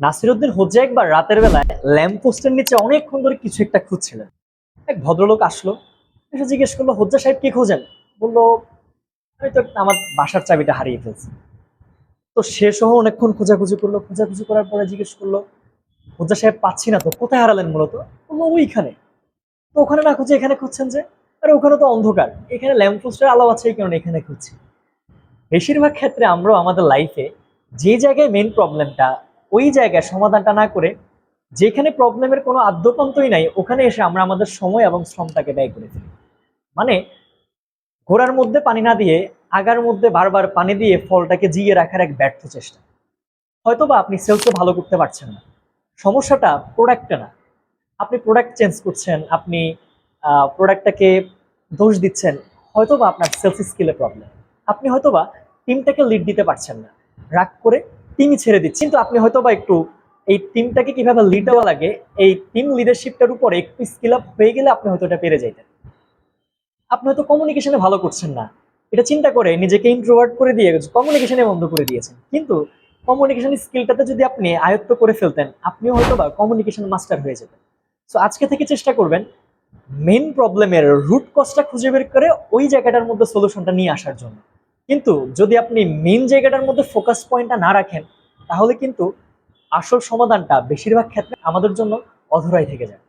নাসিরউদ্দিন হোজ্জা একবার রাতের বেলায় ল্যাম্প পোস্টের নিচে অনেকক্ষণ ধরে কিছু একটা খুঁজছিলেন। এক ভদ্রলোক আসলো, এসে জিজ্ঞেস করলো, হোজ্জা সাহেব কি খোঁজেন? বললো, আমি তো আমার বাসার চাবিটা হারিয়ে ফেলছি। তো সে সহ অনেকক্ষণ খোঁজাখুঁজি করলো, খোঁজাখুঁজি করার পরে জিজ্ঞেস করলো, হোজ্জা সাহেব পাচ্ছি না তো, কোথায় হারালেন মূলত? বললো, ওইখানে। তো ওখানে না খুঁজে এখানে খুঁজছেন যে? আরে ওখানে তো অন্ধকার, এখানে ল্যাম্প পোস্টের আলো আছে, এই কারণে এখানে খুঁজছি। বেশিরভাগ ক্ষেত্রে আমরাও আমাদের লাইফে যে জায়গায় মেইন প্রবলেমটা, ওই জায়গায় সমাধানটা না করে যেখানে প্রবলেমের কোনো আদ্যপান্তই নাই ওখানে এসে আমরা আমাদের সময় এবং শ্রমটাকে ব্যয় করে ফেলি। মানে ঘোড়ার মধ্যে পানি না দিয়ে আগার মধ্যে বারবার পানি দিয়ে ফলটাকে জিয়ে রাখার এক ব্যর্থ চেষ্টা। হয়তোবা আপনি সেলসে ভালো করতে পারছেন না, সমস্যাটা প্রোডাক্টে না, আপনি প্রোডাক্ট চেঞ্জ করছেন, আপনি প্রোডাক্টটাকে দোষ দিচ্ছেন, হয়তোবা আপনার সেলস স্কিলে প্রবলেম। আপনি হয়তোবা টিমটাকে লিড দিতে পারছেন না, রাগ করে টিমই ছেড়ে দিচ্ছেন। কিন্তু আপনি হয়তোবা একটু এই টিমটাকে কিভাবে লিড দেওয়া লাগে, এই টিম লিডারশিপটার উপরে একটু স্কিল আপ হয়ে গেলে আপনি হয়তো এটা পেরে যাইতেন। আপনি হয়তো কমিউনিকেশনে ভালো করছেন না, এটা চিন্তা করে নিজেকে ইন্ট্রোভার্ট করে দিয়ে কমিউনিকেশনে বন্ধ করে দিয়েছেন। কিন্তু কমিউনিকেশন স্কিলটাতে যদি আপনি আয়ত্ত করে ফেলতেন, আপনিও হয়তো বা কমিউনিকেশন মাস্টার হয়ে যেতেন। সো আজকে থেকে চেষ্টা করবেন মেইন প্রবলেমের রুট কজটা খুঁজে বের করে ওই জায়গাটার মধ্যে সলিউশনটা নিয়ে আসার জন্য। কিন্তু যদি আপনি মেইন জায়গাটার মধ্যে ফোকাস পয়েন্টটা না রাখেন, তাহলে কিন্তু আসল সমাধানটা বেশিরভাগ ক্ষেত্রে আমাদের জন্য অধরাই থেকে যায়।